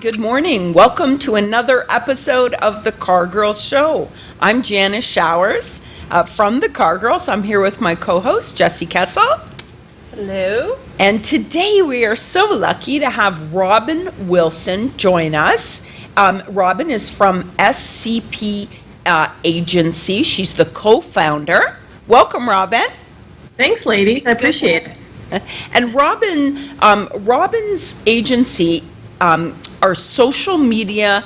good morning. Welcome to another episode of the Car Girls Show. I'm Janice Showers from the Car Girls. I'm here with my co-host, Jessie Kessel. Hello. And today we are so lucky to have Robin Wilson join us. Robin is from SCP Agency. She's the co-founder. Welcome, Robin. Thanks, ladies. I appreciate it. And Robin's agency are social media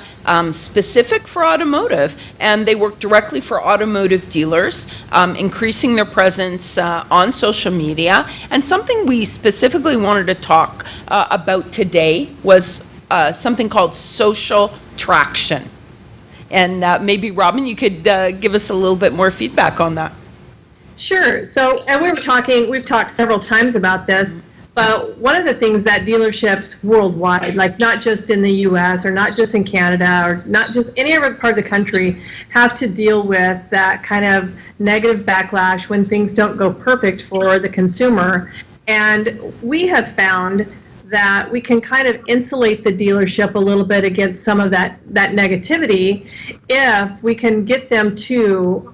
specific for automotive, and they work directly for automotive dealers, increasing their presence on social media. And something we specifically wanted to talk about today was something called social traction. And maybe, Robin, you could give us a little bit more feedback on that. Sure. So, and we've talked several times about this, but one of the things that dealerships worldwide, like not just in the US or not just in Canada or not just any other part of the country, have to deal with that kind of negative backlash when things don't go perfect for the consumer. And we have found that we can kind of insulate the dealership a little bit against some of that negativity if we can get them to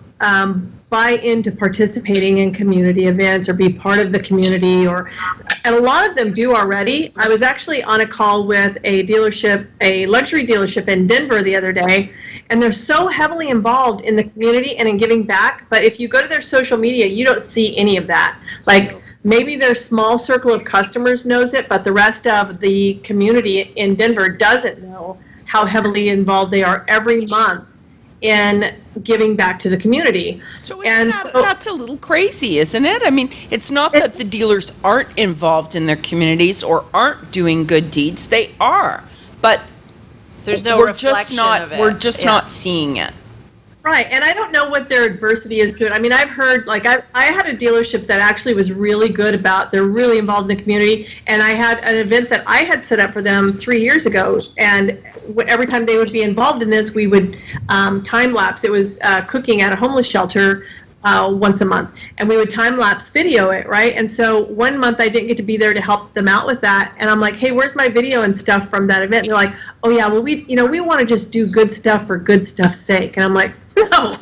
buy into participating in community events or be part of the community, and a lot of them do already. I was actually on a call with a luxury dealership in Denver the other day, and they're so heavily involved in the community and in giving back, but if you go to their social media, you don't see any of that. Like, maybe their small circle of customers knows it, but the rest of the community in Denver doesn't know how heavily involved they are every month in giving back to the community. So that's a little crazy, isn't it? I mean, it's not that the dealers aren't involved in their communities or aren't doing good deeds. They are, but there's no reflection of it. We're just not seeing it. Right, and I don't know what their adversity is to it. I mean, I've heard, like, I had a dealership that actually was really good they're really involved in the community, and I had an event that I had set up for them 3 years ago, and every time they would be involved in this, we would time-lapse. It was cooking at a homeless shelter once a month, and we would time-lapse video it, right? And so one month I didn't get to be there to help them out with that, and I'm like, hey, where's my video and stuff from that event? And they're like, oh yeah, well, we want to just do good stuff for good stuff's sake. And I'm like, no.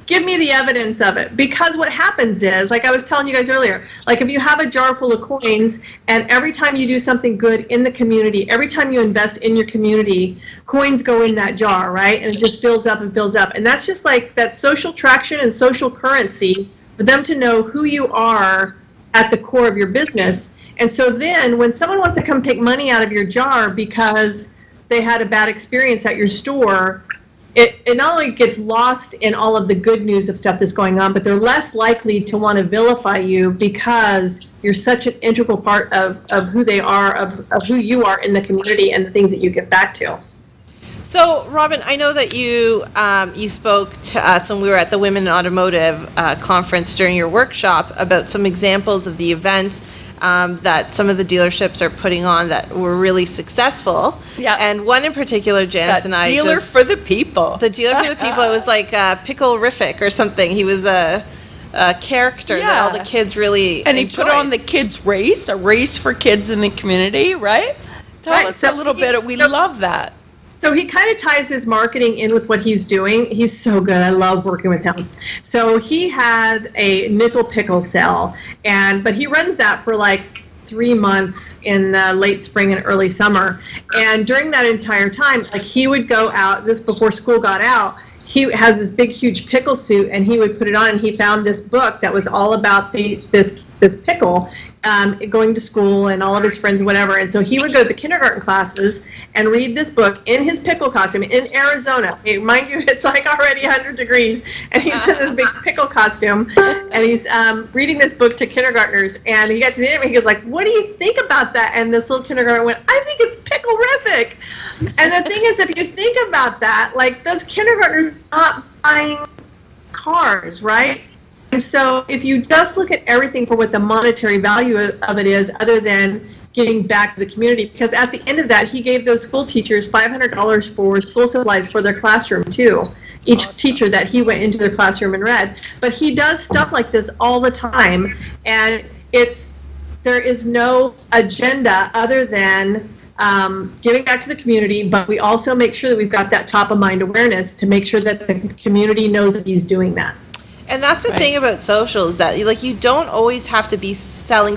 Give me the evidence of it. Because what happens is, like I was telling you guys earlier, like if you have a jar full of coins and every time you do something good in the community, every time you invest in your community, coins go in that jar, right? And it just fills up and fills up. And that's just like that social traction and social currency for them to know who you are at the core of your business. And so then when someone wants to come take money out of your jar because they had a bad experience at your store, it not only gets lost in all of the good news of stuff that's going on, but they're less likely to want to vilify you because you're such an integral part of who they are, of who you are in the community and the things that you give back to. So, Robin, I know that you spoke to us when we were at the Women in Automotive conference during your workshop about some examples of the events that some of the dealerships are putting on that were really successful. Yeah. And one in particular, Janice and I dealer for the people. The dealer for the people. It was like Pickle-rific or something. He was a character that all the kids really And enjoyed. He put on the kids race, a race for kids in the community, right? Tell us a little bit. We love that. So he kind of ties his marketing in with what he's doing. He's so good. I love working with him. So he had a nickel pickle sale, but he runs that for like 3 months in the late spring and early summer. And during that entire time, like he would go out, this before school got out, he has this big, huge pickle suit, and he would put it on, and he found this book that was all about this pickle, going to school and all of his friends, whatever. And so he would go to the kindergarten classes and read this book in his pickle costume in Arizona. Mind you, it's like already 100 degrees, and he's in this big pickle costume, and he's reading this book to kindergartners. And he got to the end, and he goes like, "What do you think about that?" And this little kindergartner went, "I think it's pickle-rific." And the thing is, if you think about that, like those kindergartners are not buying cars, right? And so if you just look at everything for what the monetary value of it is, other than giving back to the community, because at the end of that, he gave those school teachers $500 for school supplies for their classroom too. Each teacher that he went into their classroom and read. But he does stuff like this all the time, and there is no agenda other than giving back to the community, but we also make sure that we've got that top of mind awareness to make sure that the community knows that he's doing that. And that's the thing about social is that, like, you don't always have to be selling,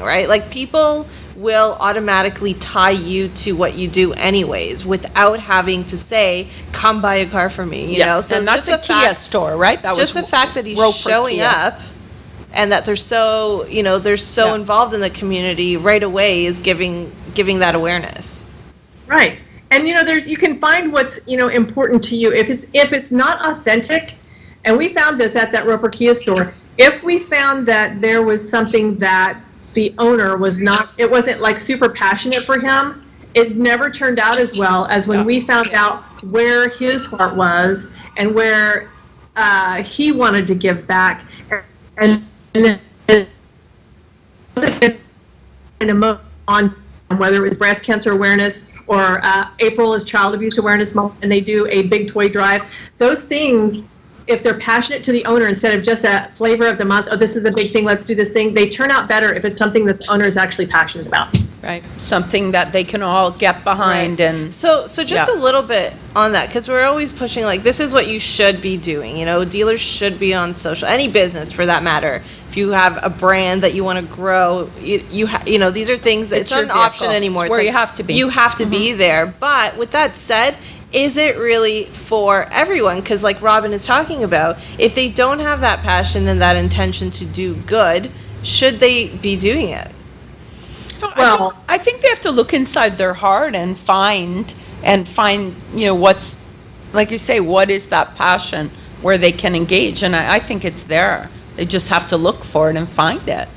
right? Like, people will automatically tie you to what you do anyways without having to say, come buy a car for me, you know? So and that's a Kia store, right? That just was the fact that he's Roper showing Kia. up and that they're so, you know, they're so involved in the community right away is giving that awareness. Right. And, you know, you can find what's, you know, important to you. If it's not authentic, and we found this at that Roper Kia store, if we found that there was something that the owner was not, it wasn't like super passionate for him, it never turned out as well as when we found out where his heart was and where he wanted to give back. And on whether it was breast cancer awareness or April is child abuse awareness month, and they do a big toy drive. Those things, if they're passionate to the owner instead of just a flavor of the month, oh, this is a big thing, let's do this thing, they turn out better if it's something that the owner is actually passionate about. Right, something that they can all get behind. Right. And so just a little bit on that, because we're always pushing, like, this is what you should be doing, you know, dealers should be on social, any business for that matter. If you have a brand that you want to grow, you know, these are things that it's not an option anymore. It's where you have to be. You have to be there. But with that said, is it really for everyone? Because like Robin is talking about, if they don't have that passion and that intention to do good, should they be doing it? Well, I think they have to look inside their heart and find, you know, what's, like you say, what is that passion where they can engage? And I think it's there. They just have to look for it and find it.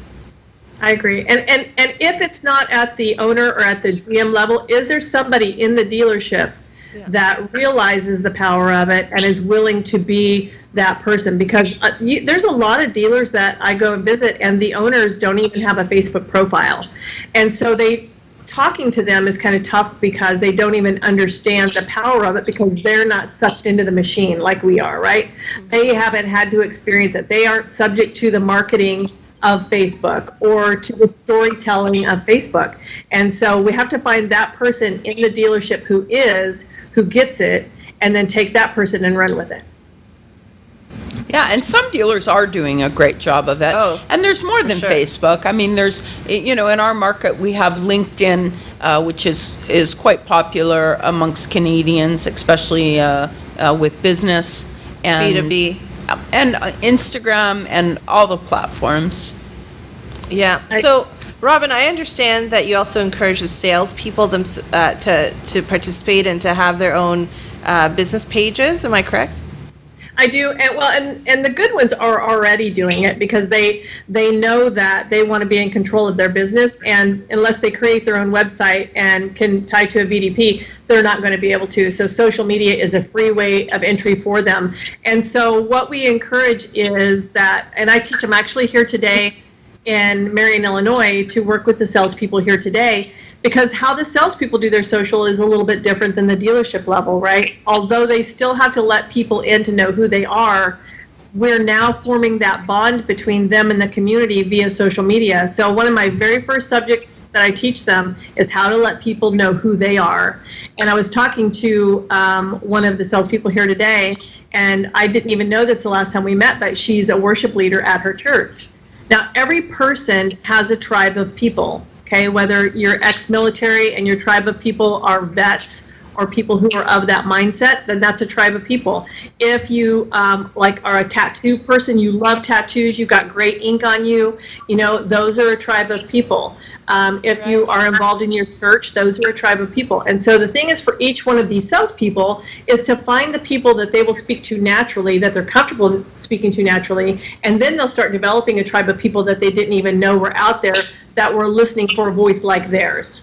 I agree. And if it's not at the owner or at the GM level, is there somebody in the dealership that realizes the power of it and is willing to be that person? Because there's a lot of dealers that I go and visit and the owners don't even have a Facebook profile. And so talking to them is kind of tough because they don't even understand the power of it because they're not sucked into the machine like we are, right? They haven't had to experience it. They aren't subject to the marketing of Facebook or to the storytelling of Facebook. And so we have to find that person in the dealership who gets it, and then take that person and run with it. Yeah, and some dealers are doing a great job of it. Oh, and there's more than sure. Facebook. I mean, there's, you know, in our market we have LinkedIn, which is quite popular amongst Canadians, especially with business and B2B. and Instagram and all the platforms. Yeah. So, Robin, I understand that you also encourage the salespeople to participate and to have their own business pages. Am I correct? I do, and the good ones are already doing it because they know that they want to be in control of their business, and unless they create their own website and can tie to a VDP, they're not going to be able to. So social media is a free way of entry for them. And so what we encourage is that, and I teach them actually here today in Marion, Illinois, to work with the salespeople here today, because how the salespeople do their social is a little bit different than the dealership level, right? Although they still have to let people in to know who they are, we're now forming that bond between them and the community via social media. So one of my very first subjects that I teach them is how to let people know who they are. And I was talking to one of the salespeople here today, and I didn't even know this the last time we met, but she's a worship leader at her church. Now, every person has a tribe of people, okay? Whether you're ex-military and your tribe of people are vets or people who are of that mindset, then that's a tribe of people. If you like are a tattoo person, you love tattoos, you've got great ink on you, you know, those are a tribe of people. If you are involved in your church, those are a tribe of people. And so the thing is for each one of these salespeople is to find the people that they will speak to naturally, that they're comfortable speaking to naturally, and then they'll start developing a tribe of people that they didn't even know were out there that were listening for a voice like theirs.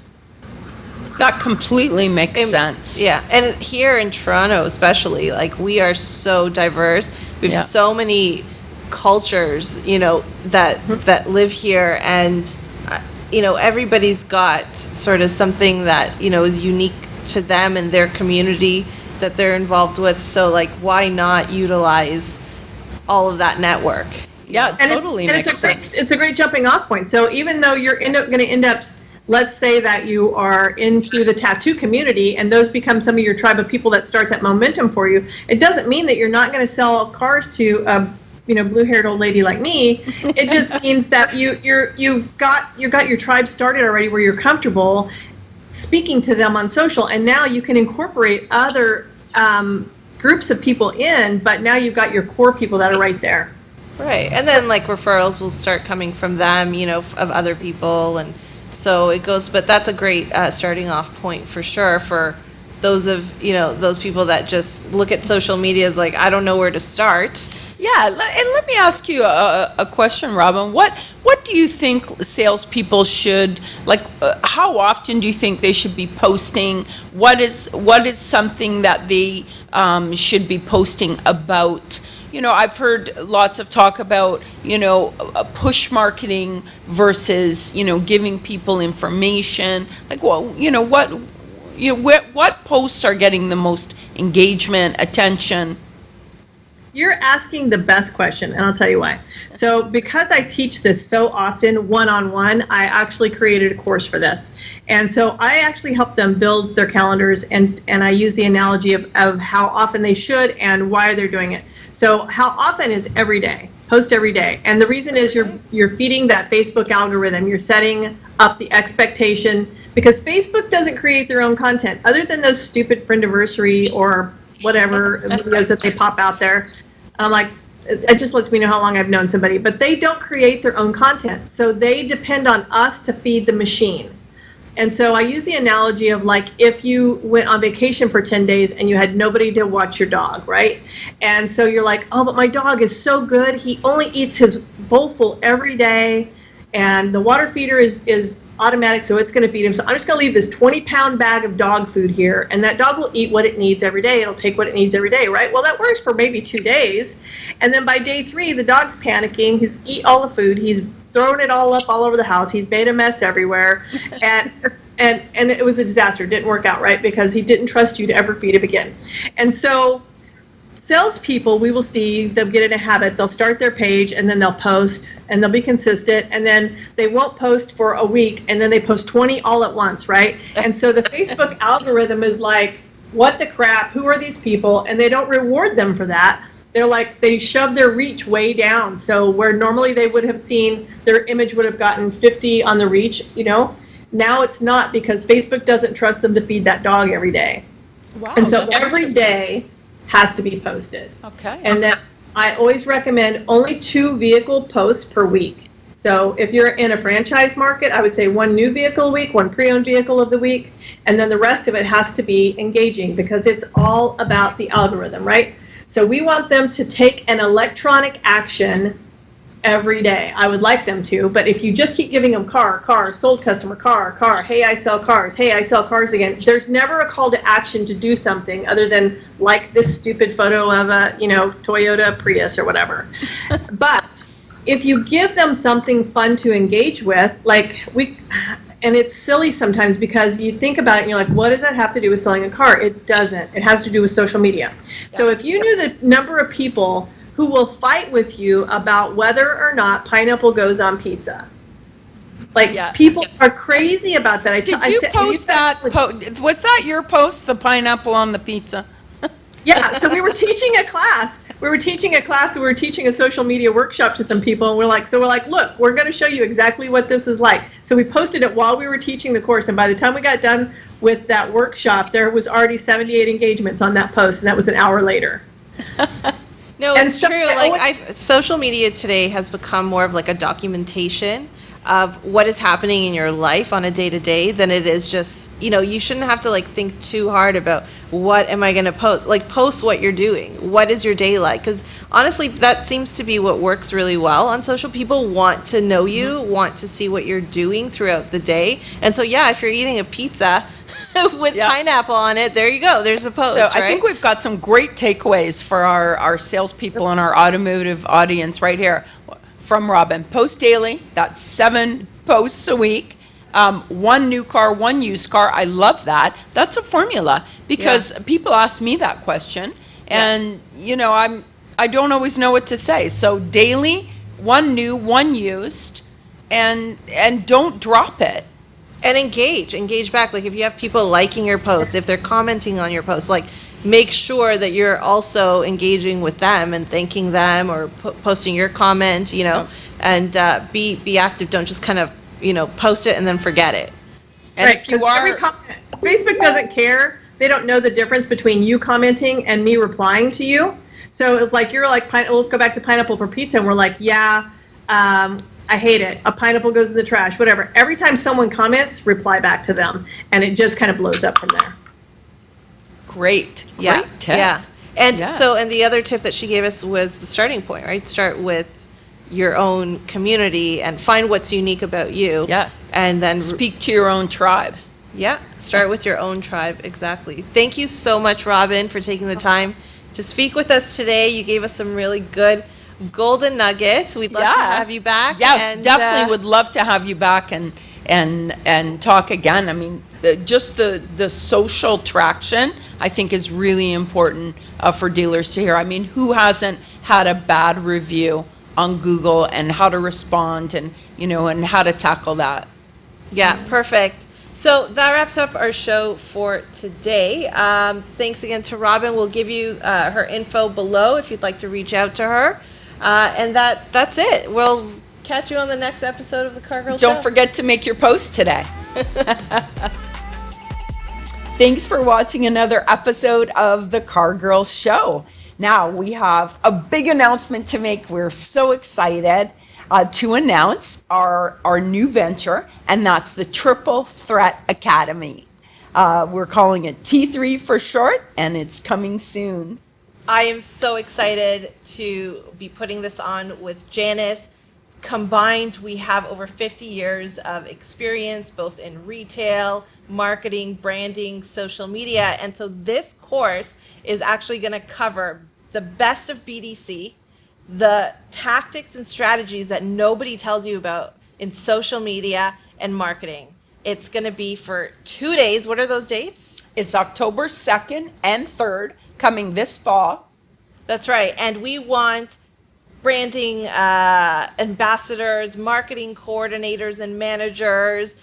That completely makes sense. Yeah, and here in Toronto especially, like, we are so diverse. We have so many cultures, you know, that live here, and you know, everybody's got sort of something that, you know, is unique to them and their community that they're involved with. So, like, why not utilize all of that network? Yeah, And totally makes sense. It's a great jumping off point. So even though you're going to end up let's say that you are into the tattoo community and those become some of your tribe of people that start that momentum for you. It doesn't mean that you're not going to sell cars to a blue-haired old lady like me. It just means that you've got your tribe started already where you're comfortable speaking to them on social, and now you can incorporate other groups of people in, but now you've got your core people that are right there. Right, and then like referrals will start coming from them, of other people, and so it goes. But that's a great starting off point for sure for those those people that just look at social media as like, I don't know where to start. Yeah, and let me ask you a question, Robin. What do you think salespeople should, like, how often do you think they should be posting? What is something that they should be posting about? I've heard lots of talk about, push marketing versus, giving people information. Like, well, what posts are getting the most engagement, attention? You're asking the best question, and I'll tell you why. So because I teach this so often one-on-one, I actually created a course for this. And so I actually help them build their calendars, and I use the analogy of how often they should and why they're doing it. So how often is every day. Post every day. And the reason is you're feeding that Facebook algorithm. You're setting up the expectation, because Facebook doesn't create their own content other than those stupid friendiversary or whatever videos that they pop out there. Like, it just lets me know how long I've known somebody, but they don't create their own content. So they depend on us to feed the machine. And so I use the analogy of, like, if you went on vacation for 10 days and you had nobody to watch your dog, right? And so you're like, oh, but my dog is so good. He only eats his bowlful every day, and the water feeder is automatic, so it's going to feed him. So I'm just going to leave this 20-pound bag of dog food here, and that dog will eat what it needs every day. It'll take what it needs every day, right? Well, that works for maybe 2 days, and then by day 3, the dog's panicking. He's eat all the food. He's throwing it all up all over the house. He's made a mess everywhere, and it was a disaster. It didn't work out, right? Because he didn't trust you to ever feed him again. And so salespeople, we will see them get in a habit. They'll start their page, and then they'll post, and they'll be consistent, and then they won't post for a week, and then they post 20 all at once, right? And so the Facebook algorithm is like, what the crap? Who are these people? And they don't reward them for that. They're like, they shove their reach way down. So where normally they would have seen, their image would have gotten 50 on the reach, now it's not, because Facebook doesn't trust them to feed that dog every day. Wow. And so every day has to be posted. Okay. And then I always recommend only 2 vehicle posts per week. So if you're in a franchise market, I would say 1 new vehicle a week, 1 pre-owned vehicle of the week, and then the rest of it has to be engaging, because it's all about the algorithm, right? So we want them to take an electronic action every day. I would like them to, but if you just keep giving them car, sold customer, car, hey, I sell cars, hey, I sell cars again, there's never a call to action to do something other than like this stupid photo of a, Toyota Prius or whatever. But if you give them something fun to engage with, and it's silly sometimes because you think about it and you're like, what does that have to do with selling a car? It doesn't. It has to do with social media. So if you knew the number of people who will fight with you about whether or not pineapple goes on pizza. People are crazy about that. Did you post that? Was that your post, the pineapple on the pizza? Yeah, so we were teaching a class. We were teaching a social media workshop to some people, and we're like, look, we're going to show you exactly what this is like. So we posted it while we were teaching the course, and by the time we got done with that workshop, there was already 78 engagements on that post, and that was an hour later. No, it's true. Social media today has become more of like a documentation of what is happening in your life on a day-to-day than it is just, you shouldn't have to think too hard about what am I going to post. Post what you're doing. What is your day like? Because honestly, that seems to be what works really well on social. People want to know you, want to see what you're doing throughout the day. And so, if you're eating a pizza with pineapple on it, there you go. There's a post, I think we've got some great takeaways for our salespeople and our automotive audience right here from Robin. Post daily. That's 7 posts a week. 1 new car, 1 used car. I love that. That's a formula, because people ask me that question, and I don't always know what to say. So daily, 1 new, 1 used, and don't drop it. And engage back. Like if you have people liking your post, if they're commenting on your post, like make sure that you're also engaging with them and thanking them or posting your comment, and be active. Don't just kind of, post it and then forget it. And Right, if you 'cause every are, comment, Facebook doesn't care. They don't know the difference between you commenting and me replying to you. So it's like you're like, let's go back to pineapple for pizza, and we're like, yeah, I hate it. A pineapple goes in the trash, whatever. Every time someone comments, reply back to them, and it just kind of blows up from there. great Yeah, tip. yeah. And Yeah. so, and the other tip that she gave us was the starting point, right? Start with your own community and find what's unique about you. Yeah. And then Speak to your own tribe. yeah, start with your own tribe. Exactly. Thank you so much, Robin, for taking the time to speak with us today. You gave us some really good golden nuggets. We'd love to have you back. Yes, and, definitely would love to have you back and talk again. I mean, just the social traction, I think, is really important for dealers to hear. I mean, who hasn't had a bad review on Google, and how to respond, and and how to tackle that? Yeah, perfect. So that wraps up our show for today. Thanks again to Robin. We'll give you her info below if you'd like to reach out to her. And that's it. We'll catch you on the next episode of the Car Girl Show. Don't forget to make your post today. Thanks for watching another episode of the Car Girl Show. Now we have a big announcement to make. We're so excited to announce our new venture, and that's the Triple Threat Academy. We're calling it T3 for short, and it's coming soon. I am so excited to be putting this on with Janice. Combined, we have over 50 years of experience, both in retail, marketing, branding, social media. And so this course is actually going to cover the best of BDC, the tactics and strategies that nobody tells you about in social media and marketing. It's going to be for 2 days. What are those dates? It's October 2nd and 3rd, coming this fall. That's right. And we want branding ambassadors, marketing coordinators and managers,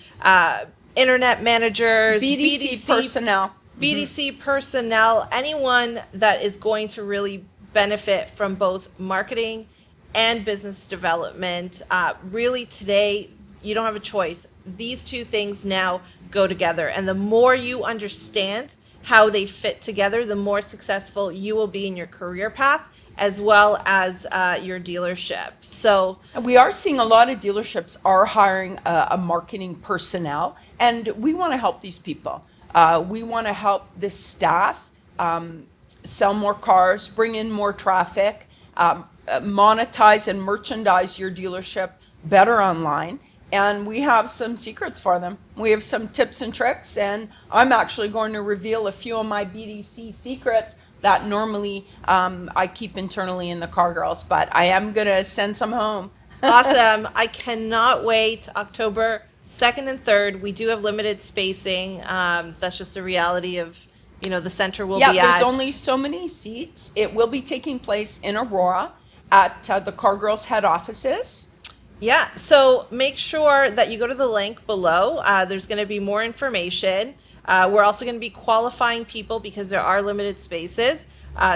internet managers, BDC personnel. BDC personnel, anyone that is going to really benefit from both marketing and business development. Really today, you don't have a choice. These two things now go together. And the more you understand how they fit together, the more successful you will be in your career path as well as your dealership. So we are seeing a lot of dealerships are hiring a marketing personnel, and we want to help these people. We want to help the staff sell more cars, bring in more traffic, monetize and merchandise your dealership better online. And we have some secrets for them. We have some tips and tricks, and I'm actually going to reveal a few of my BDC secrets that normally I keep internally in the Car Girls, but I am going to send some home. awesome. I cannot wait. October 2nd and 3rd. We do have limited spacing. That's just a reality of, the center will be at. Yeah, there's only so many seats. It will be taking place in Aurora at the Car Girls head offices. Yeah, so make sure that you go to the link below. There's going to be more information. We're also going to be qualifying people because there are limited spaces.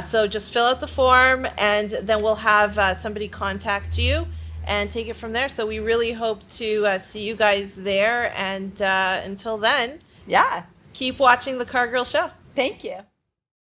So just fill out the form, and then we'll have somebody contact you and take it from there. So we really hope to see you guys there. And until then, Yeah, keep watching the Car Girl Show. thank you.